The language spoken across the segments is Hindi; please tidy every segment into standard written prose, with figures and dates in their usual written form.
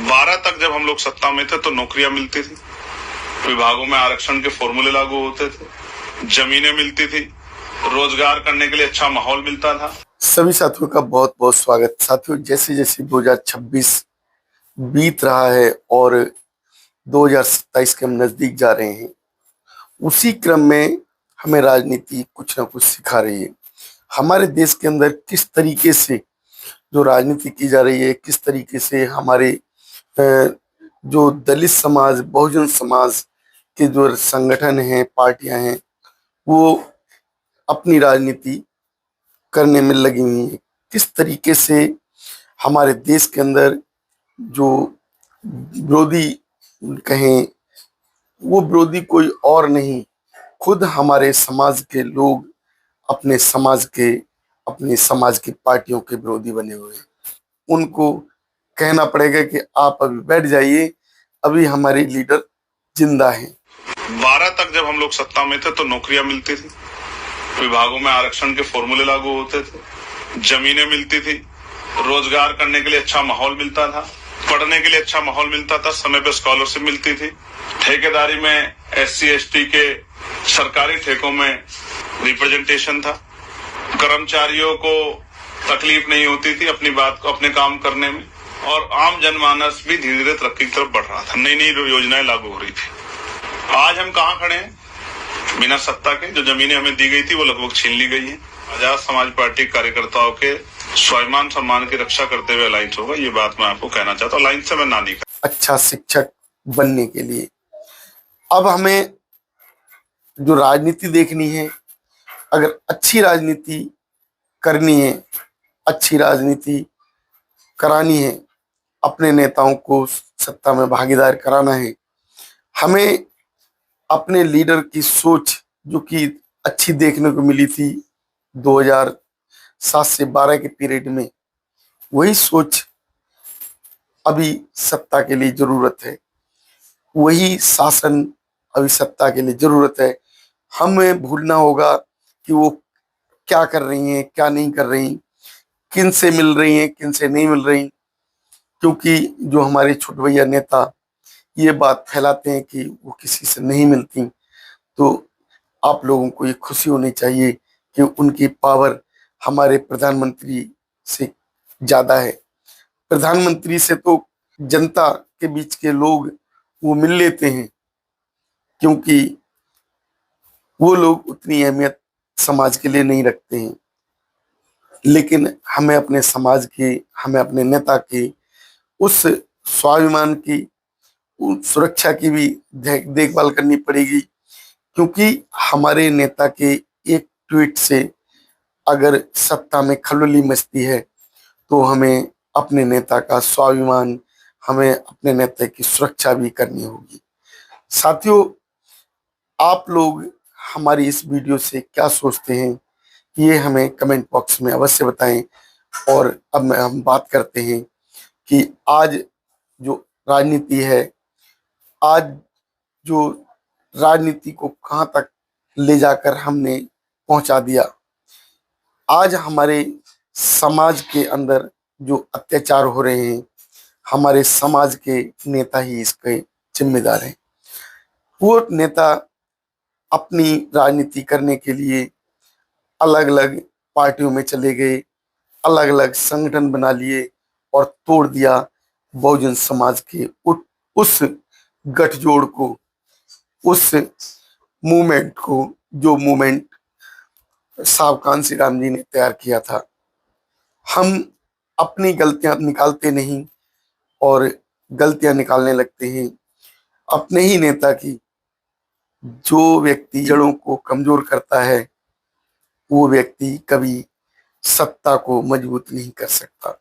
12 तक जब हम लोग सत्ता में थे तो नौकरियां मिलती थी, विभागों में आरक्षण के फॉर्मूले लागू होते थे, जमीनें मिलती थी, रोजगार करने के लिए अच्छा माहौल मिलता था। सभी साथियों का बहुत बहुत स्वागत। साथियों, जैसे जैसे 2026 बीत रहा है और 2027 के हम नजदीक जा रहे हैं, उसी क्रम में हमें राजनीति कुछ ना कुछ सिखा रही है। हमारे देश के अंदर किस तरीके से जो राजनीति की जा रही है, किस तरीके से हमारे जो दलित समाज, बहुजन समाज के जो संगठन हैं, पार्टियां हैं, वो अपनी राजनीति करने में लगी हुई है। किस तरीके से हमारे देश के अंदर जो विरोधी कहें, वो विरोधी कोई और नहीं, खुद हमारे समाज के लोग अपने समाज की पार्टियों के विरोधी बने हुए हैं। उनको कहना पड़ेगा कि आप अभी बैठ जाइए, अभी हमारे लीडर जिंदा हैं। 12 तक जब हम लोग सत्ता में थे तो नौकरियां मिलती थी, विभागों में आरक्षण के फॉर्मूले लागू होते थे, जमीनें मिलती थी, रोजगार करने के लिए अच्छा माहौल मिलता था, पढ़ने के लिए अच्छा माहौल मिलता था, समय पे स्कॉलरशिप मिलती थी, ठेकेदारी में SC ST के सरकारी ठेकों में रिप्रेजेंटेशन था, कर्मचारियों को तकलीफ नहीं होती थी अपनी बात को, अपने काम करने में, और आम जनमानस भी धीरे धीरे तरक्की की तरफ बढ़ रहा था, नई नई योजनाएं लागू हो रही थी। आज हम कहाँ खड़े हैं? बिना सत्ता के जो जमीनें हमें दी गई थी वो लगभग छीन ली गई हैं। आजाद समाज पार्टी कार्यकर्ताओं के स्वाभिमान सम्मान की रक्षा करते हुए अलायंस होगा, ये बात मैं आपको कहना चाहता हूँ। अलायंस से मैं ना नहीं कर। अच्छा शिक्षक बनने के लिए अब हमें जो राजनीति देखनी है, अगर अच्छी राजनीति करनी है, अच्छी राजनीति करानी है, अपने नेताओं को सत्ता में भागीदार कराना है, हमें अपने लीडर की सोच जो कि अच्छी देखने को मिली थी 2007 से 12 के पीरियड में, वही सोच अभी सत्ता के लिए जरूरत है, वही शासन अभी सत्ता के लिए जरूरत है। हमें भूलना होगा कि वो क्या कर रही हैं, क्या नहीं कर रही, किन से मिल रही हैं, किन से नहीं मिल रही, क्योंकि जो हमारे छोटे भैया नेता ये बात फैलाते हैं कि वो किसी से नहीं मिलती, तो आप लोगों को ये खुशी होनी चाहिए कि उनकी पावर हमारे प्रधानमंत्री से ज्यादा है। प्रधानमंत्री से तो जनता के बीच के लोग वो मिल लेते हैं, क्योंकि वो लोग उतनी अहमियत समाज के लिए नहीं रखते हैं। लेकिन हमें अपने समाज की, हमें अपने नेता की उस स्वाभिमान की, उस सुरक्षा की भी देखभाल करनी पड़ेगी, क्योंकि हमारे नेता के एक ट्वीट से अगर सत्ता में खलबली मचती है तो हमें अपने नेता का स्वाभिमान, हमें अपने नेता की सुरक्षा भी करनी होगी। साथियों, आप लोग हमारी इस वीडियो से क्या सोचते हैं, ये हमें कमेंट बॉक्स में अवश्य बताएं। और अब हम बात करते हैं कि आज जो राजनीति है, आज जो राजनीति को कहां तक ले जाकर हमने पहुंचा दिया। आज हमारे समाज के अंदर जो अत्याचार हो रहे हैं, हमारे समाज के नेता ही इसके जिम्मेदार हैं। वो नेता अपनी राजनीति करने के लिए अलग अलग पार्टियों में चले गए, अलग अलग संगठन बना लिए और तोड़ दिया बहुजन समाज के उस गठजोड़ को, उस मूवमेंट को, जो मूवमेंट साहब कांसी राम जी ने तैयार किया था। हम अपनी गलतियां निकालते नहीं और गलतियां निकालने लगते हैं अपने ही नेता की। जो व्यक्ति जड़ों को कमजोर करता है, वो व्यक्ति कभी सत्ता को मजबूत नहीं कर सकता।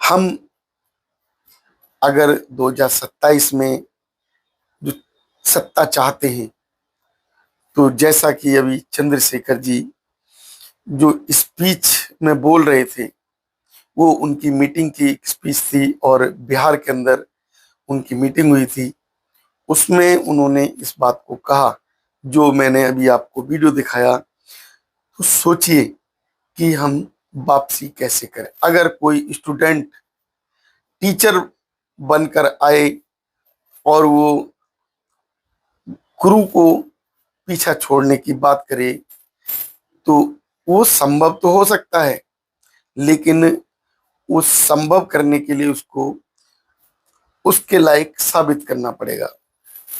हम अगर 2027 में जो सत्ता चाहते हैं, तो जैसा कि अभी चंद्रशेखर जी जो स्पीच में बोल रहे थे, वो उनकी मीटिंग की स्पीच थी और बिहार के अंदर उनकी मीटिंग हुई थी। उसमें उन्होंने इस बात को कहा जो मैंने अभी आपको वीडियो दिखाया। तो सोचिए कि हम वापसी कैसे करें। अगर कोई स्टूडेंट टीचर बनकर आए और वो गुरु को पीछा छोड़ने की बात करे, तो वो संभव तो हो सकता है, लेकिन उस संभव करने के लिए उसको उसके लायक साबित करना पड़ेगा।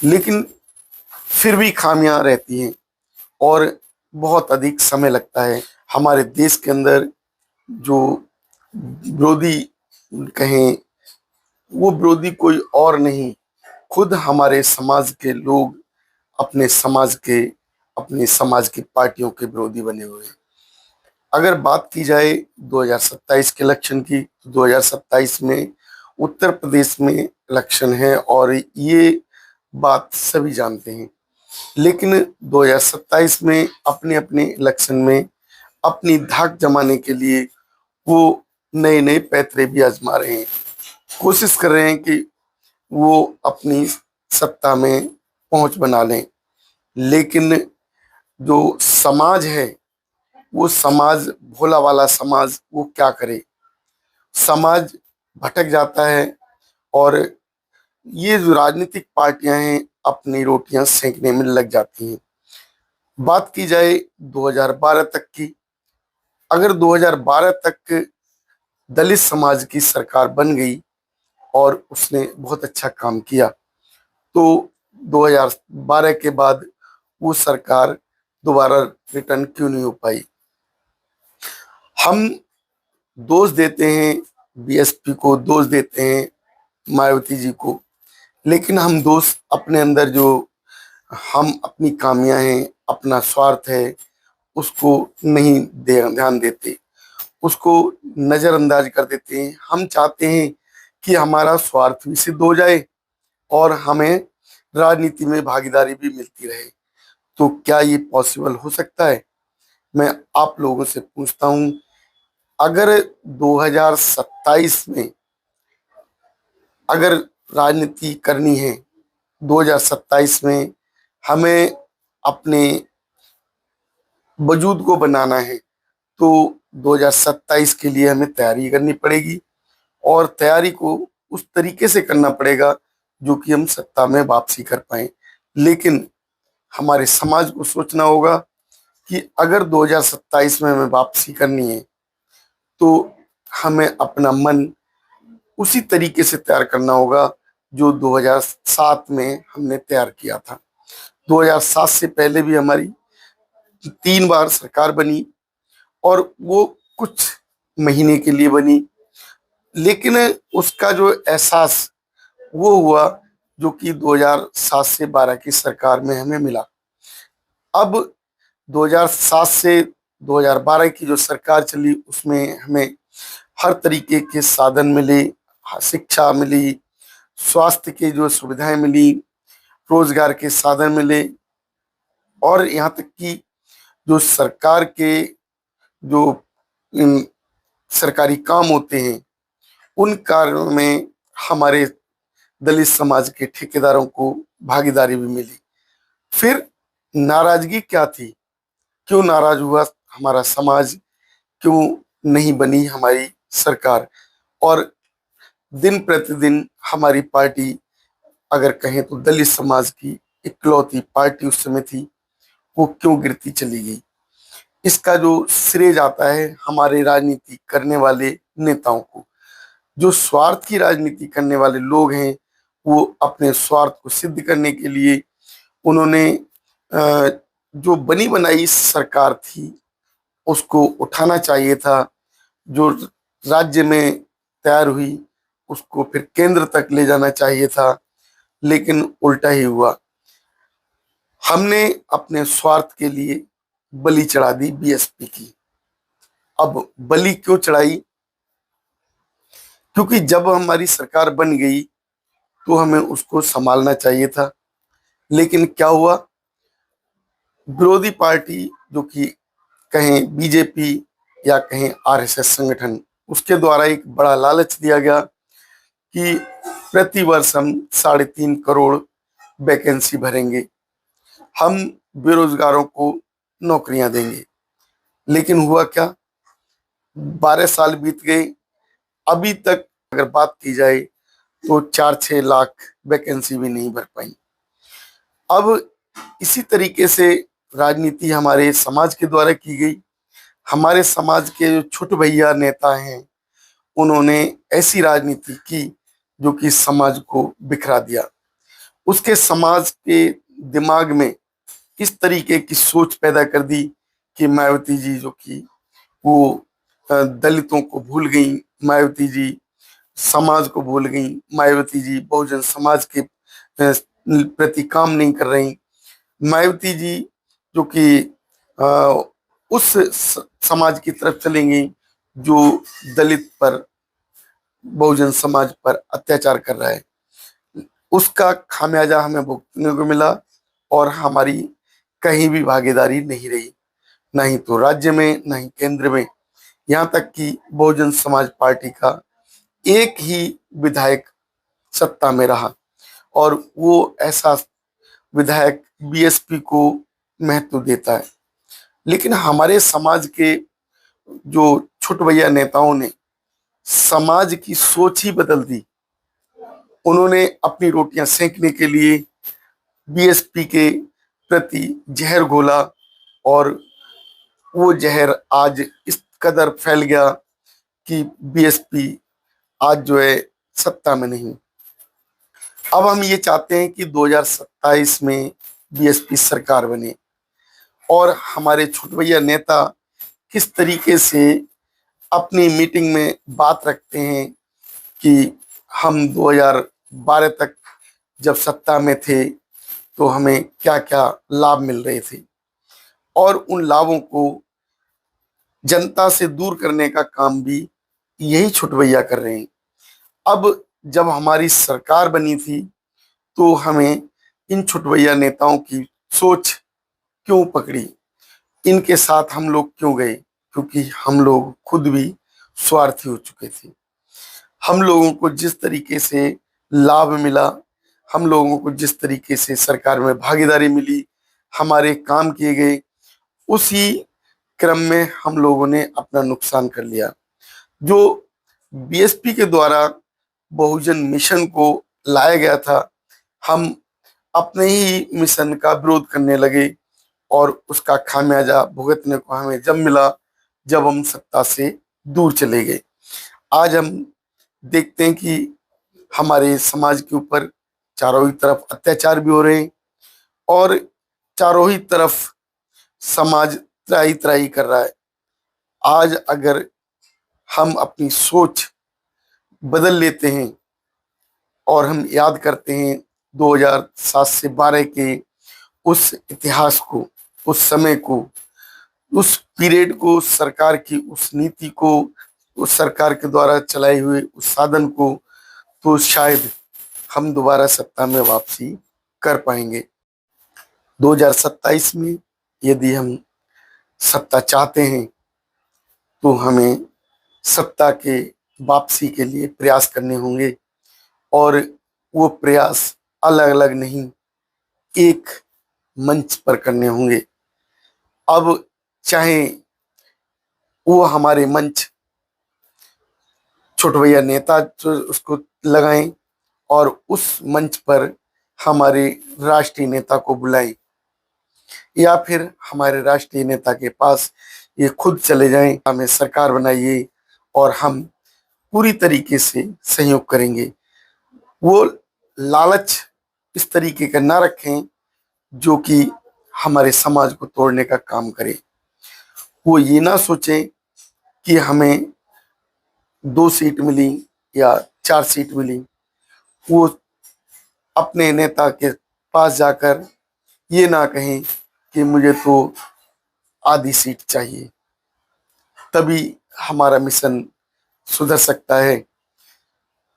लेकिन फिर भी खामियां रहती हैं और बहुत अधिक समय लगता है। हमारे देश के अंदर जो विरोधी कहें, वो विरोधी कोई और नहीं, खुद हमारे समाज के लोग अपने समाज की पार्टियों के विरोधी बने हुए हैं। अगर बात की जाए 2027 के इलेक्शन की, तो 2027 में उत्तर प्रदेश में इलेक्शन है और ये बात सभी जानते हैं। लेकिन 2027 में अपने अपने इलेक्शन में अपनी धाक जमाने के लिए वो नए नए पैतरे भी आजमा रहे हैं, कोशिश कर रहे हैं कि वो अपनी सत्ता में पहुंच बना लें। लेकिन जो समाज है, वो समाज, भोला वाला समाज, वो क्या करे? समाज भटक जाता है और ये जो राजनीतिक पार्टियां हैं अपनी रोटियां सेंकने में लग जाती हैं। बात की जाए 2012 तक की, अगर 2012 तक दलित समाज की सरकार बन गई और उसने बहुत अच्छा काम किया, तो 2012 के बाद वो सरकार दोबारा रिटर्न क्यों नहीं हो पाई? हम दोष देते हैं बीएसपी को, दोष देते हैं मायावती जी को, लेकिन हम दोष अपने अंदर जो हम अपनी खामियां हैं, अपना स्वार्थ है, उसको नहीं ध्यान देते, उसको नजरअंदाज कर देते हैं। हम चाहते हैं कि हमारा स्वार्थ भी सिद्ध हो जाए और हमें राजनीति में भागीदारी भी मिलती रहे। तो क्या ये पॉसिबल हो सकता है? मैं आप लोगों से पूछता हूं, अगर 2027 में अगर राजनीति करनी है, 2027 में हमें अपने वजूद को बनाना है, तो 2027 के लिए हमें तैयारी करनी पड़ेगी और तैयारी को उस तरीके से करना पड़ेगा जो कि हम सत्ता में वापसी कर पाए। लेकिन हमारे समाज को सोचना होगा कि अगर 2027 में हमें वापसी करनी है, तो हमें अपना मन उसी तरीके से तैयार करना होगा जो 2007 में हमने तैयार किया था। 2007 से पहले भी हमारी 3 बार सरकार बनी और वो कुछ महीने के लिए बनी, लेकिन उसका जो एहसास वो हुआ जो कि 2007 से 12 की सरकार में हमें मिला। अब 2007 से 2012 की जो सरकार चली, उसमें हमें हर तरीके के साधन मिले, शिक्षा मिली, स्वास्थ्य की जो सुविधाएं मिली, रोजगार के साधन मिले और यहाँ तक कि जो सरकार के जो सरकारी काम होते हैं, उन कार्यों में हमारे दलित समाज के ठेकेदारों को भागीदारी भी मिली। फिर नाराजगी क्या थी? क्यों नाराज हुआ हमारा समाज? क्यों नहीं बनी हमारी सरकार? और दिन प्रतिदिन हमारी पार्टी, अगर कहें तो दलित समाज की इकलौती पार्टी उस समय थी, वो क्यों गिरती चली गई? इसका जो श्रेय जाता है हमारे राजनीति करने वाले नेताओं को। जो स्वार्थ की राजनीति करने वाले लोग हैं, वो अपने स्वार्थ को सिद्ध करने के लिए उन्होंने जो बनी बनाई सरकार थी उसको उठाना चाहिए था। जो राज्य में तैयार हुई उसको फिर केंद्र तक ले जाना चाहिए था, लेकिन उल्टा ही हुआ। हमने अपने स्वार्थ के लिए बलि चढ़ा दी बीएसपी की। अब बलि क्यों चढ़ाई? क्योंकि जब हमारी सरकार बन गई तो हमें उसको संभालना चाहिए था, लेकिन क्या हुआ? विरोधी पार्टी जो कि कहें बीजेपी या कहें आरएसएस संगठन, उसके द्वारा एक बड़ा लालच दिया गया कि प्रति वर्ष हम 3.5 करोड़ वैकेंसी भरेंगे, हम बेरोजगारों को नौकरियां देंगे। लेकिन हुआ क्या? 12 साल बीत गए, अभी तक अगर बात की जाए तो 4-6 लाख वैकेंसी भी नहीं भर पाई। अब इसी तरीके से राजनीति हमारे समाज के द्वारा की गई। हमारे समाज के जो छोटे भैया नेता हैं, उन्होंने ऐसी राजनीति की जो कि समाज को बिखरा दिया। उसके समाज के दिमाग में इस तरीके की सोच पैदा कर दी कि मायावती जी जो कि वो दलितों को भूल गई, मायावती जी समाज को भूल गई, मायावती जी बहुजन समाज के प्रति काम नहीं कर रही, मायावती जी जो कि उस समाज की तरफ चलेंगी जो दलित पर, बहुजन समाज पर अत्याचार कर रहा है। उसका खामियाजा हमें भुगतने को मिला और हमारी कहीं भी भागीदारी नहीं रही, ना ही तो राज्य में, ना ही केंद्र में। यहाँ तक कि बहुजन समाज पार्टी का एक ही विधायक सत्ता में रहा और वो ऐसा विधायक बीएसपी को महत्व देता है। लेकिन हमारे समाज के जो छोटे भैया नेताओं ने समाज की सोच ही बदल दी। उन्होंने अपनी रोटियां सेंकने के लिए बीएसपी के प्रति जहर घोला और वो जहर आज इस कदर फैल गया कि बीएसपी आज जो है सत्ता में नहीं। अब हम ये चाहते हैं कि 2027 में बीएसपी सरकार बने और हमारे छोटे भैया नेता किस तरीके से अपनी मीटिंग में बात रखते हैं कि हम 2012 तक जब सत्ता में थे तो हमें क्या क्या लाभ मिल रहे थे और उन लाभों को जनता से दूर करने का काम भी यही छोटे भैया कर रहे हैं। अब जब हमारी सरकार बनी थी तो हमें इन छोटे भैया नेताओं की सोच क्यों पकड़ी, इनके साथ हम लोग क्यों गए? क्योंकि हम लोग खुद भी स्वार्थी हो चुके थे। हम लोगों को जिस तरीके से लाभ मिला, हम लोगों को जिस तरीके से सरकार में भागीदारी मिली, हमारे काम किए गए, उसी क्रम में हम लोगों ने अपना नुकसान कर लिया। जो बीएसपी के द्वारा बहुजन मिशन को लाया गया था, हम अपने ही मिशन का विरोध करने लगे और उसका खामियाजा भुगतने को हमें जब मिला जब हम सत्ता से दूर चले गए। आज हम देखते हैं कि हमारे समाज के ऊपर चारों ही तरफ अत्याचार भी हो रहे हैं और चारों ही तरफ समाज त्राही त्राही कर रहा है। आज अगर हम अपनी सोच बदल लेते हैं और हम याद करते हैं 2007 से 12 के उस इतिहास को, उस समय को, उस पीरियड को, सरकार की उस नीति को, उस सरकार के द्वारा चलाए हुए उस साधन को, तो शायद हम दोबारा सत्ता में वापसी कर पाएंगे। 2027 में यदि हम सत्ता चाहते हैं तो हमें सत्ता के वापसी के लिए प्रयास करने होंगे और वो प्रयास अलग अलग नहीं, एक मंच पर करने होंगे। अब चाहे वो हमारे मंच छोटे भैया नेता जो उसको लगाएं और उस मंच पर हमारे राष्ट्रीय नेता को बुलाएं, या फिर हमारे राष्ट्रीय नेता के पास ये खुद चले जाएं, हमें सरकार बनाइए और हम पूरी तरीके से सहयोग करेंगे। वो लालच इस तरीके का ना रखें जो कि हमारे समाज को तोड़ने का काम करे। वो ये ना सोचें कि हमें 2 सीट मिली या 4 सीट मिली। वो अपने नेता के पास जाकर ये ना कहें कि मुझे तो आधी सीट चाहिए। तभी हमारा मिशन सुधर सकता है,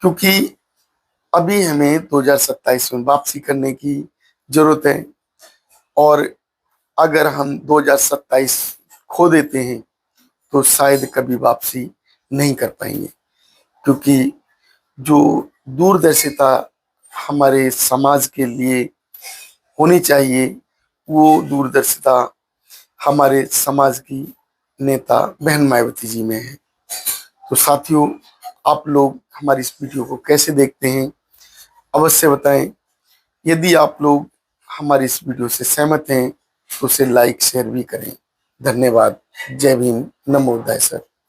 क्योंकि अभी हमें 2027 में वापसी करने की जरूरत है और अगर हम 2027 खो देते हैं तो शायद कभी वापसी नहीं कर पाएंगे, क्योंकि जो दूरदर्शिता हमारे समाज के लिए होनी चाहिए वो दूरदर्शिता हमारे समाज की नेता बहन मायावती जी में है। तो साथियों, आप लोग हमारी इस वीडियो को कैसे देखते हैं अवश्य बताएं। यदि आप लोग हमारी इस वीडियो से सहमत हैं तो उसे लाइक शेयर भी करें। धन्यवाद। जय भीम। नमो बुद्धाय सर।